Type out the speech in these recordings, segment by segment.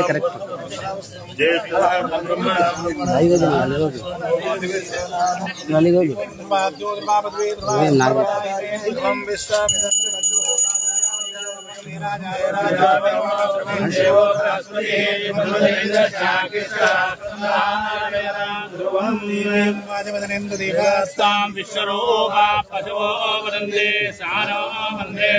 Correct Vishwarupa पशवो वदन्ते सानो वन्दे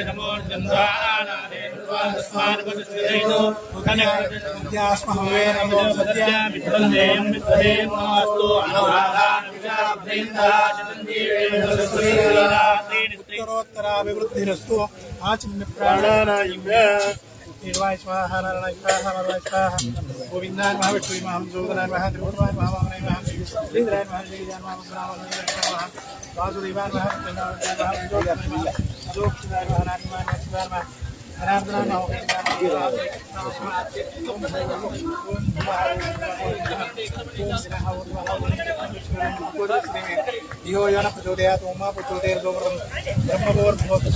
उत्तरोत्तराभिवृद्धिरस्तु आचम्य प्राणानायम्य निर्वाय स्वाहा नारायणाय स्वाहा नारायणाय स्वाहा गोविन्दाय नमः विष्णुवे नमः जोगनाय नमः त्रिपुराय नमः वामनाय नमः श्रीधराय नमः श्रीजाय नमः ब्रह्मणाय नमः वासुदेवाय नमः कृष्णाय नमः जोगाय नमः जोक्षिताय नमः नारायणाय नमः शिवाय नमः हरार्दनाय नमः यो न प्रचोदयात् ओमा प्रचोदयात् ब्रह्मभोर्भवतु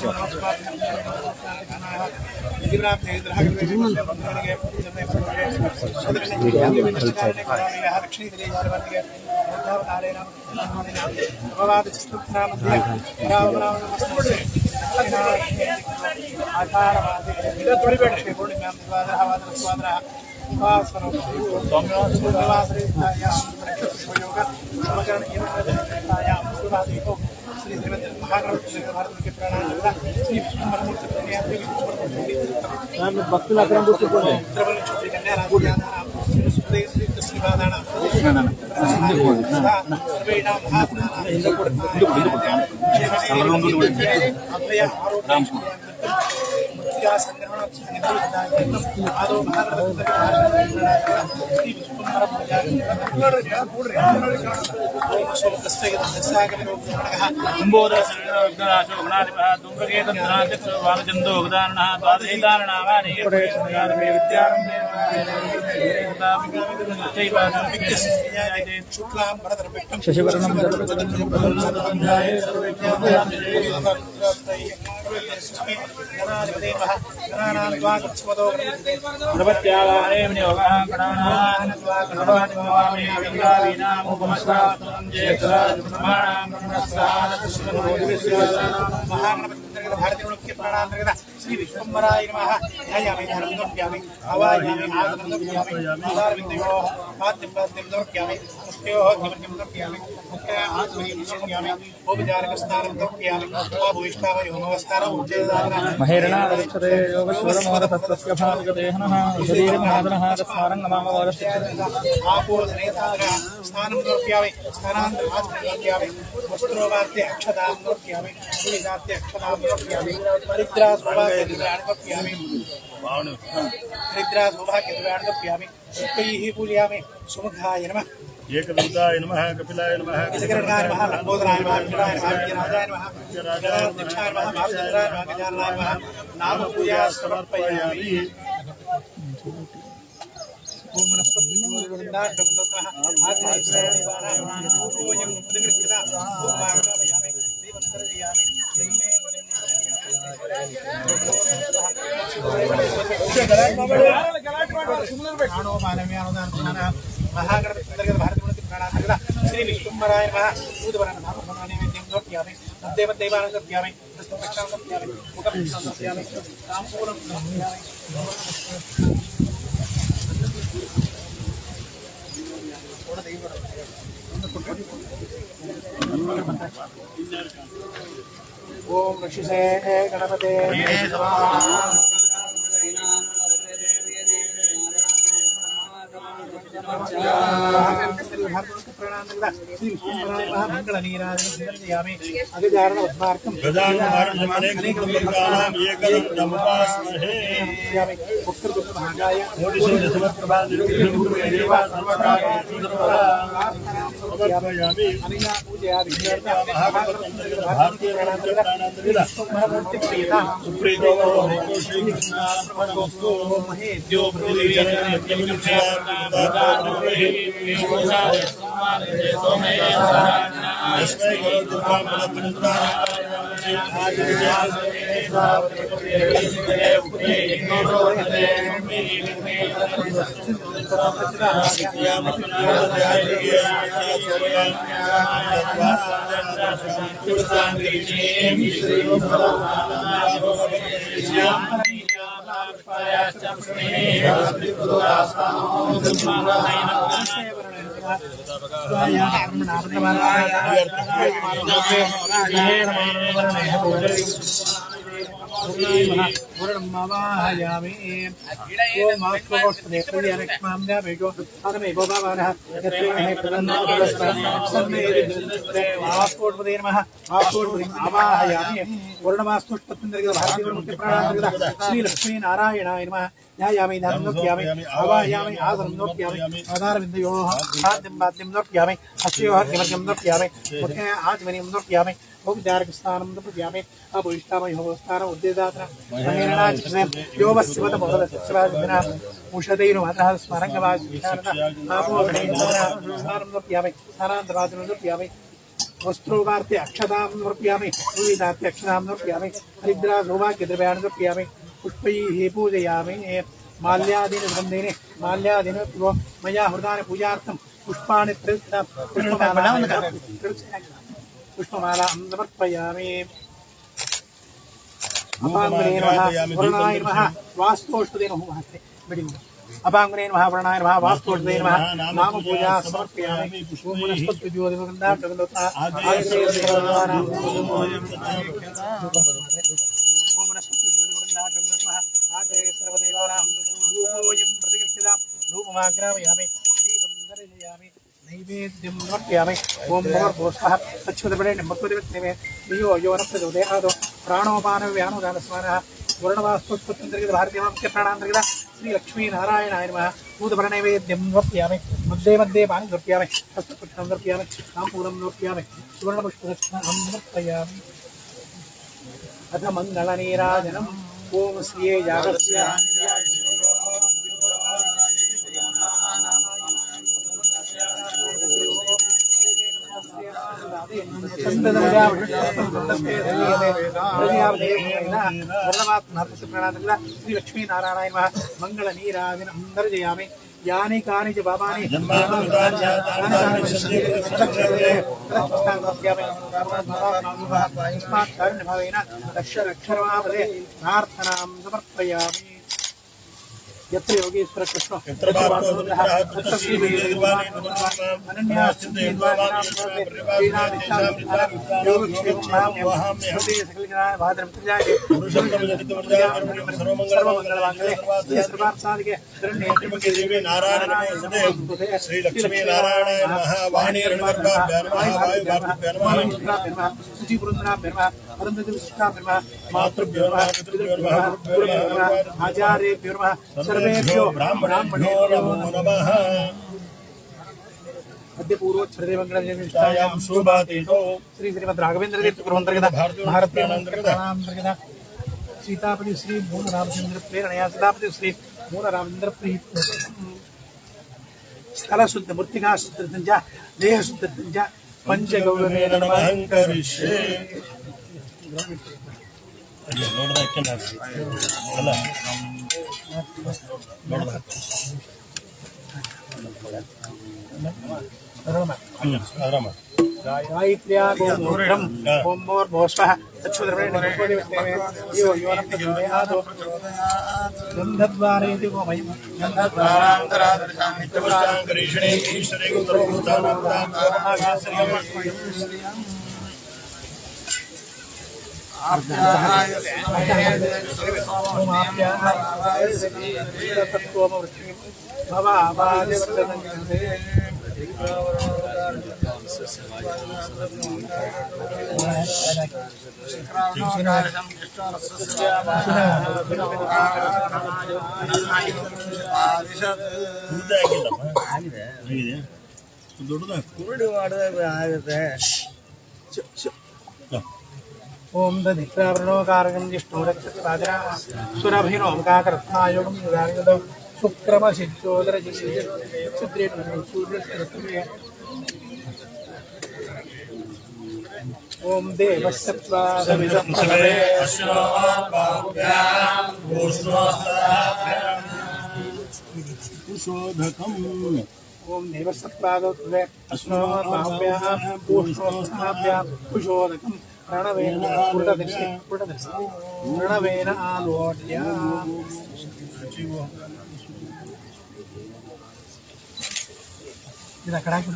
భక్తులు అక్కడ श्री विश्वम्भराय नमः ध्यायामि धर्मं दर्शयामि आवायामि आगमनं दर्शयामि आधारविन्दयोः पाद्यं पाद्यं दर्शयामि मुख्योः किमर्कं दर्शयामि मुख्यः आत्मनीं दर्शयामि उपचारकस्नानं दर्शयामि आभूयिष्ठावयोः नमस्कारः उच्चैदानः महेरणा दर्शते योगस्वरमोदतस्य भागदेहनः शरीरमादनः स्मारं नमामवरस्य आपूर्णनेतारः स्नानं दर्शयामि स्नानान्तरात् दर्शयामि वस्त्रोवार्ते अक्षतां दर्शयामि कुलिदार्ते अक्षतां दर्शयामि परित्रा स्वभाग्यद्रव्याणि परित्रा सौभाग्यद्रव्याणि शुक्लैः पूजयामि सुमुखाय नमः एकदन्ताय नमः कपिलाय नमः गजकर्णाय नमः लम्बोदराय नमः विजयाय नमः विजयराजाय नमः गजाननाय नमः भावचन्द्राय नमः गजाननाय नमः नाम पूजा समर्पयामि ओम वनस्पति गोविन्दाय नमः ओयं प्रतिकृता ओमागमयामि देवन्तरयामि श्री विश्वम्भराय नमः नैवेद्यं समर्पयामि देवदेवानां समर्पयामि पुष्पक्षां समर्पयामि मुखं समर्पयामि ताम्बूलं समर्पयामि ओम ऋषिसे गणपते समर्पयामि अनया पूजया विघ्नहर्ता भारतीय प्राणांतरिता सुप्रीतो श्री कृष्णार्पणमस्तु महेद्यो यस्मै गुरु दुर्गा मनोत्तरा वर्णमावाहयामि ओम आस्कोष्ठे प्रयानक्ष्माम्या बेगो अदमे भवावनः यत्रेणे प्रदन्नोपदस्मन्ने आस्कोष्ठे नमः आस्कोष्ठे आवाहयामि वर्णमास्कोष्ठपत्निर्गत भारतीय मुख्य प्राणांतर्गत श्री लक्ष्मी नारायणाय नमः ध्यायामि ध्यानं नोक्यामि आवाहयामि आदरं नोक्यामि आधारबिन्दयोः साध्यं बाध्यं नोक्यामि अस्योः किमर्घ्यं नोक्यामि मुखे आचमनीं नोक्यामि भोग्यार्घस्थानं नोक्यामि अभुष्टामि होमस्थानम् उद्देदातन महेरणाचिष्णे योवस्यवत मोदस्यवादिना उषदैर्मातः स्मरङ्गवासिशानः आपोगणैर्स्थानं नोक्यामि स्थानान्तराजनं नोक्यामि वस्त्रोगार्थे अक्षतां नोक्यामि विविधार्थे अक्षतां नोक्यामि हरिद्रा सौभाग्यद्रव्याणि नोक्यामि पुष्पैः पूजयामि माल्यादीन सुगन्धेन माल्यादीन मया हृदानि पूजार्थं पुष्पाणि पुष्पमालां समर्पयामि अपाङ्गुने नमः वर्णाय नमः वास्तोष्ठदे नमः अपाङ्गुने नमः वर्णाय नमः वास्तोष्ठदे नमः नाम पूजा समर्पयामि ओम वनस्पतिज्योतिर्गन्धा प्रगन्धता सर्वदेवानां धूपोऽयं प्रतिगृह्यतां धूपमाग्रामयामि दीपं दर्शयामि नैवेद्यं समर्पयामि ओम भगवद्भोस्वः अच्युतपदेन भक्तिवित्तमे यो योनप्रचोदयादो प्राणोपानव्यानुदानस्मरः वर्णवास्तुत्पत्तन्तर्गत भारतीयमुख्य प्राणान्तर्गत श्री लक्ष्मी नारायणाय नमः भूतपरनैवेद्यं समर्पयामि मध्ये मध्ये पानि समर्पयामि हस्तपुष्पं समर्पयामि ताम्बूलं समर्पयामि सुवर्णपुष्पदक्षिणां समर्पयामि अथ मङ्गलनीराजनम् ओम श्रिये यागस्य श्री लक्ष्मी नारायण मंगल नीराजनम दर्शयामि यानि कानि च पापानि प्रार्थनां समर्पयामि यत्र योगेश्वर कृष्ण यत्र श्री लक्ष्मी नारायण वाणी मातृभ्यो आचार्येभ्यो सर्वेभ्यो ब्राह्मणेभ्यो नमो नमः। मध्य पूर्वोत्सर्देवंगलायां शोभातीतो श्री श्रीमद् राघवेंद्र तीर्थ गृहांतर्गत भारतीय प्राणांतर्गत सीतापति श्री मूल रामचंद्र प्रेरणया सीतापति श्री मूल रामचंद्र प्रीत स्थल शुद्ध मूर्तिका शुद्ध देह शुद्ध पंचगौरवेण नमः करिष्ये। गायत्र्या गोमूत्रम ओम मोर्भोस्वः तच्छुद्रमेण यो योनप्रचोदयादो गन्धद्वारेति गोमयम् गन्धद्वारान्तरादर्शामि नित्यपुष्टां करिष्ये ईश्वरे गुरुभूतानां ओम दधिप्रावरणोकारकं जिष्णु रक्षत्राजा सुरभिरोमकाकरत्नायोगं युगायुध शुक्रमसिद्धोदरजिद्रेण सूर्यस्तरत्वे ओम देवसत्त्वा सविदं सर्वे अस्माभ्यां पुष्पोदकम् ओम देवसत्त्वादोत्वे अस्माभ्यां पुष्पोदकाभ्यां कुशोदकं प्रणवेन प्रणवेन आलोट्य इदा कड़ाकि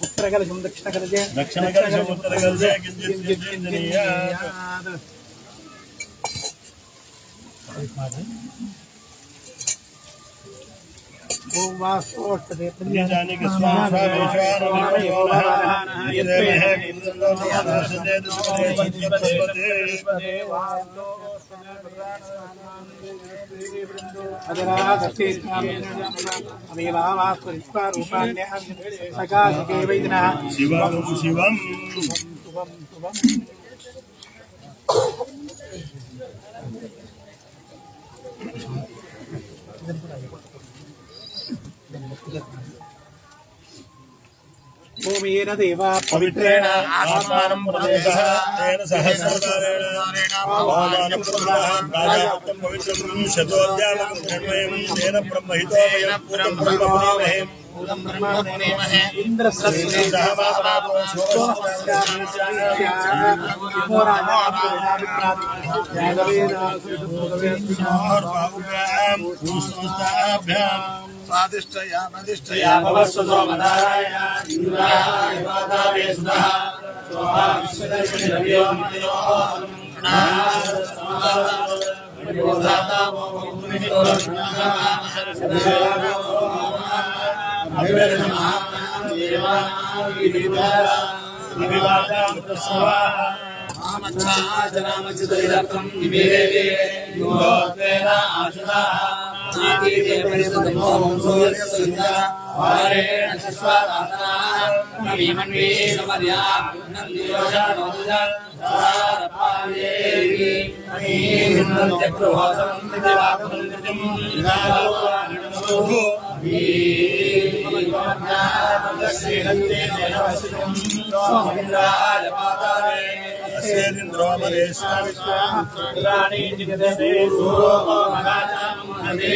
उत्तरकलशं दक्षिणकलशे दक्षिणकलशम् उत्तरकलशे किञ्चित् ओम वासोष्टदे पुण्यजानिके स्वाहा विश्वानमेवानः यदेवहे कुन्दन्दोषदेन सुपदे अजरादस्ते अमेवावास्वरिष्वारूपाण्यः सकाशिके वैदिनः शिवं शिवं ओमेन देवा पवित्रेण आत्मानं प्रदेशः तेन सहस्रकारेण आवाहनं प्राजापत्यं पवित्रं शतोऽध्यापकं धर्मयं तेन ब्रह्महितो वयं ब्रह्मणे इंद्रस्य स्वादिष्टया भवस्वतो मदाराय इन्द्राय वादावे सुधः सोहा विश्वदर्शनि रवियो मयोः नादाता मोहमुनितो अभिवेदनमः देवानां आमच्छाचनामच्युतैरर्थं निवेदे योगत्वेन आशुतः नातीते परिसुतमो वंशोऽस्य वारेण शश्वतातनाः नवीमन्वे समर्या नन्दियोषाणोदुजा सारपार्येहि अमीहिन्नत्यक्रोहसं दिवाकं कृतिं विनादोः वीमन्नापदश्रीहन्ते देवसितं सोमिन्द्राय पातारे अस्येन्द्रोमरेश्वराणि जगदे सूरो मगाचां हदे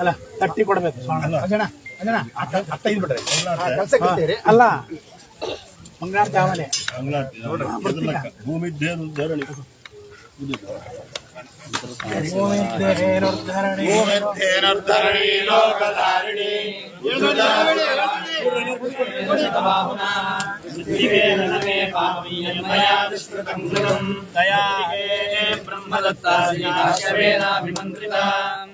ಅಲ್ಲ ತಟ್ಟಿ ಕೊಡಬೇಕು ಅಜಣ ಅಜಣ ಅತ್ತ ಇದು ಬಿಡ್ರಿ ಅಲ್ಲ ಮಂಗಳಾರತಿ ಆಮೇಲೆ ಭೂಮಿದ್ದೇನುದ್ಧರಣಿ भूमिद्धेनोद्धरणी लोकधारिणी दिवेन मे पापीयन्मया दुष्कृतं कृतं तया ब्रह्मदत्ताभिमन्त्रिता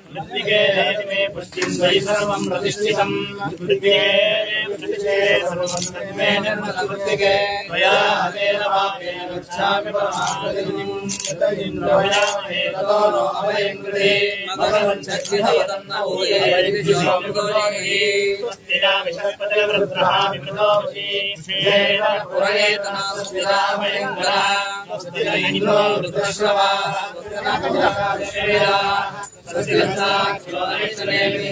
मृत्तिके देहि मे पुष्टिं वै सर्वं प्रतिष्ठितं मृत्तिके सर्वं मे निर्मलमृत्तिके त्वया हतेन पापेन गच्छामि परमागतिं यतइन्द्रविनामहे ततो नो अभयं कृते भगवञ्चक्षिभवतन्न ऊये विश्वमिगोरिः स्वस्तिना विश्वपतिर्वृत्रः विवृतो वशीषेण पुरयेतना स्वस्तिना भयङ्करा स्वस्तिन इन्द्रो वृत्रश्रवा स्वस्तिना कमलाकादेशेरा स्वस्तिरस्ता क्षिरोदरिष्टनेमि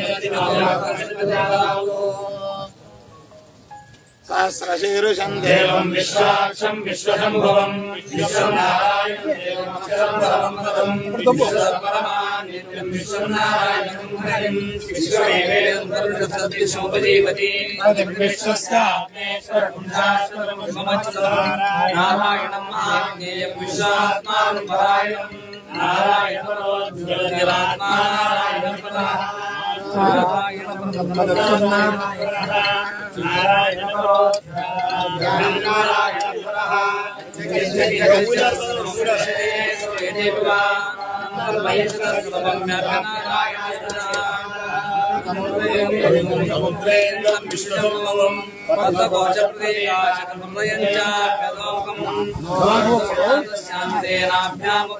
सहस्रशीर्षं देवं विश्वाक्षं विश्वशम्भुवं विश्वं नारायणं देवमक्षरं परमपदं विश्वपरमानित्यं विश्वं नारायणं हरिं विश्वमेवेदं सर्वसद्विषमुपजीवति विश्वस्याग्नेश्वरकुण्डाश्वरं नारायणं आग्नेयं विश्वात्मानं परायणं नारायणपरोज्ज्वलनिरात्मा नारायणं परः समुद्रेन्द्रं विश्वसम्भवम्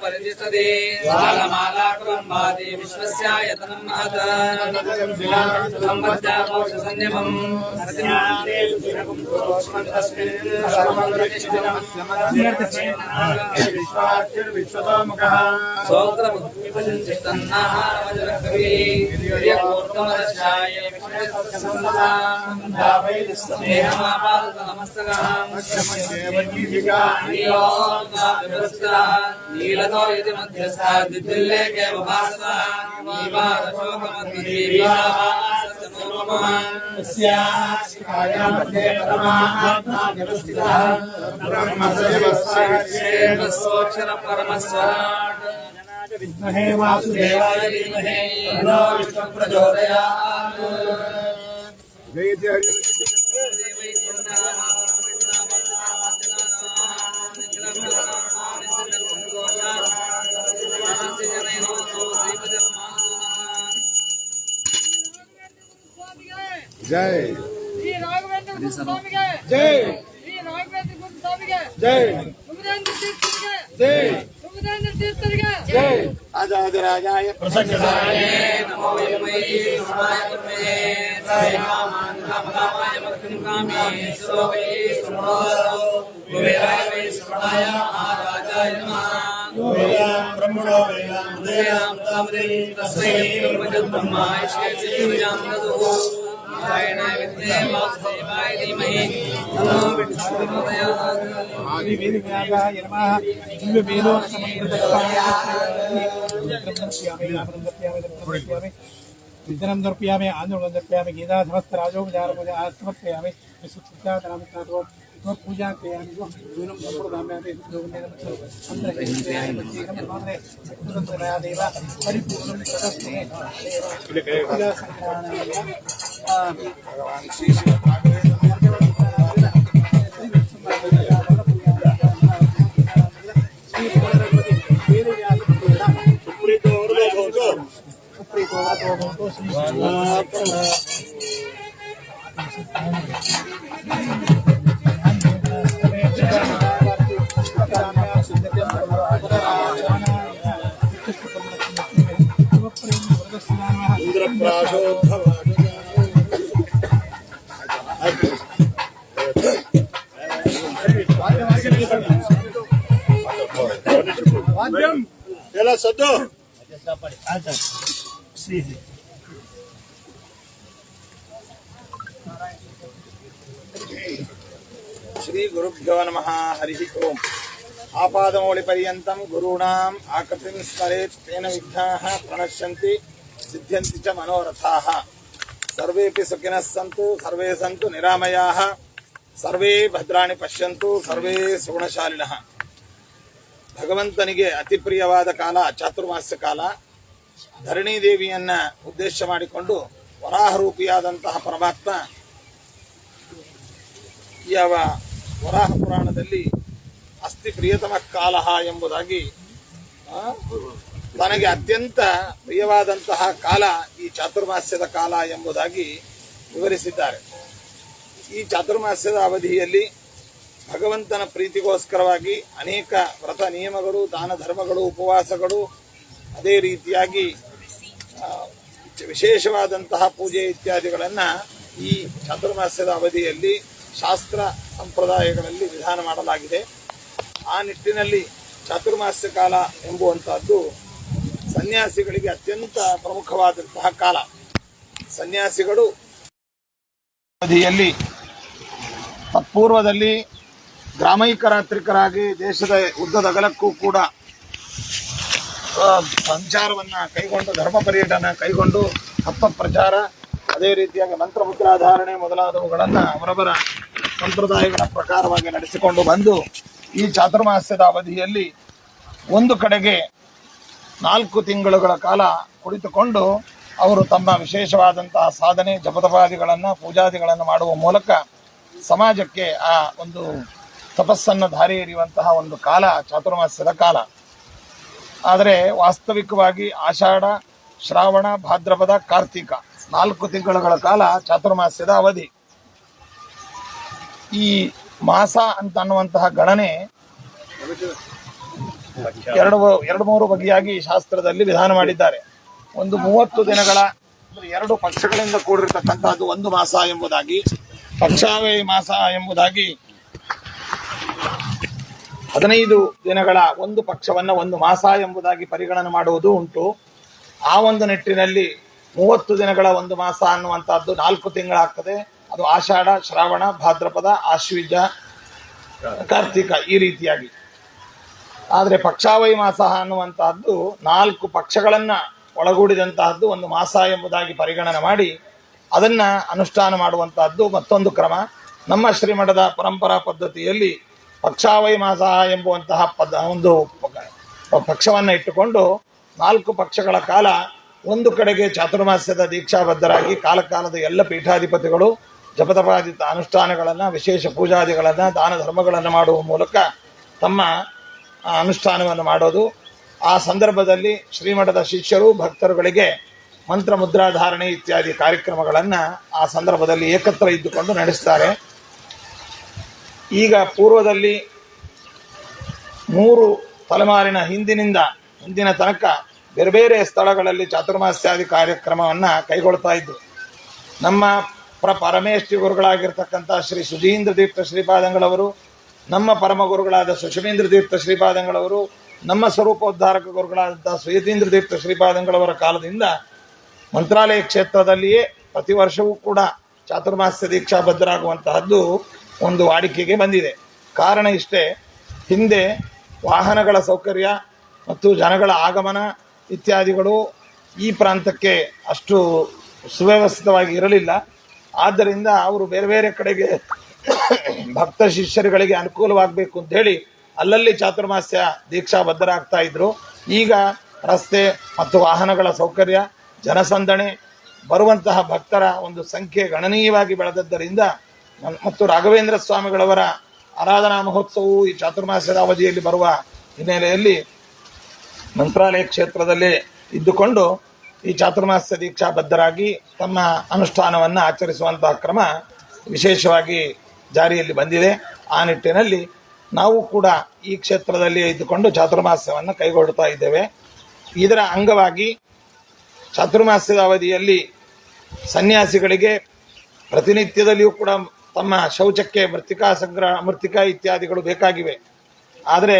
परितिष्ठते बालमालाकुलम्बादि विश्वस्यायतनं महत् संवद्यामोक्षसंयमम् नीलतो यदि मध्यस्था दिल्ले के भासता विद्महे वासुदेवाय धीमहि तन्नो विष्णुः प्रचोदयात्। जय श्री राघवेंद्र गुरु स्वामी के जय। श्री राघवेंद्र गुरु स्वामी के जय। सुखदेंद्र तीर्थ के जय। सुखदेंद्र तीर्थ के जय। राजाधिराजाय प्रसन्नताय नमो यमये समाय कर्मये सायमानकामकामाय मक्खिंकामे श्लोके सुमोदो कुबेराय वै श्रवणाय महाराजाय नमः ब्रह्मणो वेदां उदयां तामरे तस्मै ब्रह्माय श्रीयां नदो नारायणाय विद्महे वासुदेवाय धीमहि तन्नो विष्णुः प्रचोदयात्। आदि वेद व्यागाय नमः। दिव्य वेदों विद्यानं दर्पयामि आंदोलन दर्पयामि गीता समस्त राजोपचार पूजा समर्पयामि विशुद्धिता नामकारो पूजा करयामि जो दूनं संप्रदायामि अंतरे देवा परिपूर्णं तदस्ते पूजा संक्रामणेन भगवान श्री श्री ಎಲ್ಲ ಸದ್ದು ಶ್ರೀ ಗುರುಭ್ಯೋ ನಮಃ ಹರಿ ಓಂ ಆಪಾದಮೌಳಿ ಪರ್ಯಂತಂ ಗುರುಣಾಂ ಆಕೃತಿಂ ಸ್ಮರೇತ್ ತೇನ ವಿಘ್ನಾಃ ಪ್ರಣಶ್ಯಂತಿ ಸಿದ್ಧ್ಯಂತಿ ಚ ಮನೋರಥಾಃ ಸರ್ವೇಪಿ ಸುಖಿನಃ ಸಂತು ಸರ್ವೇ ಸಂತು ನಿರಾಮಯಾಃ ಸರ್ವೇ ಭದ್ರಾಣಿ ಪಶ್ಯಂತು ಸರ್ವೇ ಸುಗುಣಶಾಲಿನಃ. ಭಗವಂತನಿಗೆ ಅತಿ ಪ್ರಿಯವಾದ ಕಾಲ ಚಾತುರ್ಮಾಸ್ಯ ಕಾಲ. ಧರಣಿ ದೇವಿಯನ್ನ ಉದ್ದೇಶ ಮಾಡಿಕೊಂಡು ವರಾಹರೂಪಿಯಾದಂತಹ ಪರಮಾತ್ಮ ಯಾವ ವರಾಹ ಪುರಾಣದಲ್ಲಿ ಅಸ್ತಿ ಪ್ರಿಯತಮ ಕಾಲ ಎಂಬುದಾಗಿ ತನಗೆ ಅತ್ಯಂತ ಪ್ರಿಯವಾದಂತಹ ಕಾಲ ಈ ಚಾತುರ್ಮಾಸ್ಯದ ಕಾಲ ಎಂಬುದಾಗಿ ವಿವರಿಸಿದ್ದಾರೆ. ಈ ಚಾತುರ್ಮಾಸ್ಯದ ಅವಧಿಯಲ್ಲಿ ಭಗವಂತನ ಪ್ರೀತಿಗೋಸ್ಕರವಾಗಿ ಅನೇಕ ವ್ರತ ನಿಯಮಗಳು, ದಾನ ಧರ್ಮಗಳು, ಉಪವಾಸಗಳು, ಅದೇ ರೀತಿಯಾಗಿ ವಿಶೇಷವಾದಂತಹ ಪೂಜೆ ಇತ್ಯಾದಿಗಳನ್ನು ಈ ಚಾತುರ್ಮಾಸ್ಯದ ಅವಧಿಯಲ್ಲಿ ಶಾಸ್ತ್ರ ಸಂಪ್ರದಾಯಗಳಲ್ಲಿ ವಿಧಾನ ಮಾಡಲಾಗಿದೆ. ಆ ನಿಟ್ಟಿನಲ್ಲಿ ಚಾತುರ್ಮಾಸ್ಯ ಕಾಲ ಎಂಬುವಂತಹದ್ದು ಸನ್ಯಾಸಿಗಳಿಗೆ ಅತ್ಯಂತ ಪ್ರಮುಖವಾದಂತಹ ಕಾಲ. ಸನ್ಯಾಸಿಗಳು ಅವಧಿಯಲ್ಲಿ ತತ್ಪೂರ್ವದಲ್ಲಿ ಗ್ರಾಮೈಕರಾತ್ರಿಕರಾಗಿ ದೇಶದ ಉದ್ದದಗಲಕ್ಕೂ ಕೂಡ ಸಂಚಾರವನ್ನು ಕೈಗೊಂಡು, ಧರ್ಮ ಪರ್ಯಟನ ಕೈಗೊಂಡು, ತತ್ವ ಪ್ರಚಾರ, ಅದೇ ರೀತಿಯಾಗಿ ಮಂತ್ರಮುದ್ರಾಧಾರಣೆ ಮೊದಲಾದವುಗಳನ್ನು ಅವರವರ ಸಂಪ್ರದಾಯಗಳ ಪ್ರಕಾರವಾಗಿ ನಡೆಸಿಕೊಂಡು ಬಂದು ಈ ಚಾತುರ್ಮಾಸ್ಯದ ಅವಧಿಯಲ್ಲಿ ಒಂದು ಕಡೆಗೆ 4 ತಿಂಗಳುಗಳ ಕಾಲ ಕುಳಿತುಕೊಂಡು ಅವರು ತಮ್ಮ ವಿಶೇಷವಾದಂತಹ ಸಾಧನೆ, ಜಪತಪಾದಿಗಳನ್ನು, ಪೂಜಾದಿಗಳನ್ನು ಮಾಡುವ ಮೂಲಕ ಸಮಾಜಕ್ಕೆ ಆ ಒಂದು ತಪಸ್ಸನ್ನು ಧಾರೆ ಎರೆಯುವಂತಹ ಒಂದು ಕಾಲ ಚಾತುರ್ಮಾಸ್ಯದ ಕಾಲ. ಆದರೆ ವಾಸ್ತವಿಕವಾಗಿ ಆಷಾಢ, ಶ್ರಾವಣ, ಭಾದ್ರಪದ, ಕಾರ್ತಿಕ 4 ತಿಂಗಳುಗಳ ಕಾಲ ಚಾತುರ್ಮಾಸ್ಯದ ಅವಧಿ. ಈ ಮಾಸ ಅಂತ ಅನ್ನುವಂತಹ ಗಣನೆ ಎರಡು ಮೂರು ಬಗೆಯಾಗಿ ಶಾಸ್ತ್ರದಲ್ಲಿ ವಿಧಾನ ಮಾಡಿದ್ದಾರೆ. ಒಂದು 30 ದಿನಗಳ 2 ಪಕ್ಷಗಳಿಂದ ಕೂಡಿರ್ತಕ್ಕಂಥದ್ದು ಒಂದು ಮಾಸ ಎಂಬುದಾಗಿ, ಪಕ್ಷಾವೇ ಮಾಸ ಎಂಬುದಾಗಿ 15 ದಿನಗಳ ಒಂದು ಪಕ್ಷವನ್ನ ಒಂದು ಮಾಸ ಎಂಬುದಾಗಿ ಪರಿಗಣನೆ ಮಾಡುವುದು ಉಂಟು. ಆ ಒಂದು ನಿಟ್ಟಿನಲ್ಲಿ 30 ದಿನಗಳ ಒಂದು ಮಾಸ ಅನ್ನುವಂಥದ್ದು 4 ತಿಂಗಳಾಗ್ತದೆ. ಅದು ಆಷಾಢ, ಶ್ರಾವಣ, ಭಾದ್ರಪದ, ಆಶ್ವಿಜ, ಕಾರ್ತಿಕ ಈ ರೀತಿಯಾಗಿ. ಆದರೆ ಪಕ್ಷಾವೈ ಮಾಸ ಅನ್ನುವಂತಹದ್ದು 4 ಪಕ್ಷಗಳನ್ನ ಒಳಗೂಡಿದಂತಹದ್ದು ಒಂದು ಮಾಸ ಎಂಬುದಾಗಿ ಪರಿಗಣನೆ ಮಾಡಿ ಅದನ್ನ ಅನುಷ್ಠಾನ ಮಾಡುವಂತಹದ್ದು ಮತ್ತೊಂದು ಕ್ರಮ. ನಮ್ಮ ಶ್ರೀಮಠದ ಪರಂಪರಾ ಪದ್ಧತಿಯಲ್ಲಿ ಪಕ್ಷಾವೈ ಮಾಸ ಎಂಬುವಂತಹ ಒಂದು ಪಕ್ಷವನ್ನ ಇಟ್ಟುಕೊಂಡು 4 ಪಕ್ಷಗಳ ಕಾಲ ಒಂದು ಕಡೆಗೆ ಚಾತುರ್ಮಾಸ್ಯದ ದೀಕ್ಷಾಬದ್ಧರಾಗಿ ಕಾಲಕಾಲದ ಎಲ್ಲ ಪೀಠಾಧಿಪತಿಗಳು ಜಪತಪಾದಿತ ಅನುಷ್ಠಾನಗಳನ್ನು, ವಿಶೇಷ ಪೂಜಾದಿಗಳನ್ನು, ದಾನ ಧರ್ಮಗಳನ್ನು ಮಾಡುವ ಮೂಲಕ ತಮ್ಮ ಅನುಷ್ಠಾನವನ್ನು ಮಾಡೋದು. ಆ ಸಂದರ್ಭದಲ್ಲಿ ಶ್ರೀಮಠದ ಶಿಷ್ಯರು ಭಕ್ತರುಗಳಿಗೆ ಮಂತ್ರ ಮುದ್ರಾಧಾರಣೆ ಇತ್ಯಾದಿ ಕಾರ್ಯಕ್ರಮಗಳನ್ನು ಆ ಸಂದರ್ಭದಲ್ಲಿ ಏಕತ್ರ ಇದ್ದುಕೊಂಡು ನಡೆಸ್ತಾರೆ. ಈಗ ಪೂರ್ವದಲ್ಲಿ 3 ತಲೆಮಾರಿನ ಹಿಂದಿನ ತನಕ ಬೇರೆ ಬೇರೆ ಸ್ಥಳಗಳಲ್ಲಿ ಚಾತುರ್ಮಾಸ್ಯಾದಿ ಕಾರ್ಯಕ್ರಮವನ್ನು ಕೈಗೊಳ್ತಾ ಇದ್ದು, ನಮ್ಮ ಪರಮೇಶ್ವರಿ ಗುರುಗಳಾಗಿರ್ತಕ್ಕಂಥ ಶ್ರೀ ಸುಧೀಂದ್ರ ತೀರ್ಥ ಶ್ರೀಪಾದಂಗಳವರು, ನಮ್ಮ ಪರಮ ಗುರುಗಳಾದ ಸುಷಮೀಂದ್ರ ತೀರ್ಥ ಶ್ರೀಪಾದಂಗಳವರು, ನಮ್ಮ ಸ್ವರೂಪೋದ್ಧಾರಕ ಗುರುಗಳಾದಂಥ ಸುಯತೀಂದ್ರ ತೀರ್ಥ ಶ್ರೀಪಾದಂಗಳವರ ಕಾಲದಿಂದ ಮಂತ್ರಾಲಯ ಕ್ಷೇತ್ರದಲ್ಲಿಯೇ ಪ್ರತಿ ವರ್ಷವೂ ಕೂಡ ಚಾತುರ್ಮಾಸ್ಯ ದೀಕ್ಷಾಬದ್ಧರಾಗುವಂತಹದ್ದು ಒಂದು ವಾಡಿಕೆಗೆ ಬಂದಿದೆ. ಕಾರಣ ಇಷ್ಟೇ, ಹಿಂದೆ ವಾಹನಗಳ ಸೌಕರ್ಯ ಮತ್ತು ಜನಗಳ ಆಗಮನ ಇತ್ಯಾದಿಗಳು ಈ ಪ್ರಾಂತಕ್ಕೆ ಅಷ್ಟು ಸುವ್ಯವಸ್ಥಿತವಾಗಿ ಇರಲಿಲ್ಲ. ಆದ್ದರಿಂದ ಅವರು ಬೇರೆ ಬೇರೆ ಕಡೆಗೆ ಭಕ್ತ ಶಿಷ್ಯರುಗಳಿಗೆ ಅನುಕೂಲವಾಗಬೇಕು ಅಂತ ಹೇಳಿ ಅಲ್ಲಲ್ಲಿ ಚಾತುರ್ಮಾಸ್ಯ ದೀಕ್ಷಾಬದ್ಧರಾಗ್ತಾ ಇದ್ರು. ಈಗ ರಸ್ತೆ ಮತ್ತು ವಾಹನಗಳ ಸೌಕರ್ಯ, ಜನಸಂದಣಿ, ಬರುವಂತಹ ಭಕ್ತರ ಒಂದು ಸಂಖ್ಯೆ ಗಣನೀಯವಾಗಿ ಬೆಳೆದದ್ದರಿಂದ ಮತ್ತು ರಾಘವೇಂದ್ರ ಸ್ವಾಮಿಗಳವರ ಆರಾಧನಾ ಮಹೋತ್ಸವವು ಈ ಚಾತುರ್ಮಾಸ್ಯದ ಅವಧಿಯಲ್ಲಿ ಬರುವ ಹಿನ್ನೆಲೆಯಲ್ಲಿ ಮಂತ್ರಾಲಯ ಕ್ಷೇತ್ರದಲ್ಲೇ ಇದ್ದುಕೊಂಡು ಈ ಚಾತುರ್ಮಾಸ್ಯ ದೀಕ್ಷಾಬದ್ಧರಾಗಿ ತಮ್ಮ ಅನುಷ್ಠಾನವನ್ನು ಆಚರಿಸುವಂತಹ ಕ್ರಮ ವಿಶೇಷವಾಗಿ ಜಾರಿಯಲ್ಲಿ ಬಂದಿದೆ. ಆ ನಿಟ್ಟಿನಲ್ಲಿ ನಾವು ಕೂಡ ಈ ಕ್ಷೇತ್ರದಲ್ಲಿ ಇದ್ದುಕೊಂಡು ಚಾತುರ್ಮಾಸ್ಯವನ್ನು ಕೈಗೊಳ್ಳುತ್ತಾ ಇದ್ದೇವೆ. ಇದರ ಅಂಗವಾಗಿ ಚಾತುರ್ಮಾಸ್ಯದ ಅವಧಿಯಲ್ಲಿ ಸನ್ಯಾಸಿಗಳಿಗೆ ಪ್ರತಿನಿತ್ಯದಲ್ಲಿಯೂ ಕೂಡ ತಮ್ಮ ಶೌಚಕ್ಕೆ ಮೃತ್ತಿಕಾ ಇತ್ಯಾದಿಗಳು ಬೇಕಾಗಿವೆ. ಆದರೆ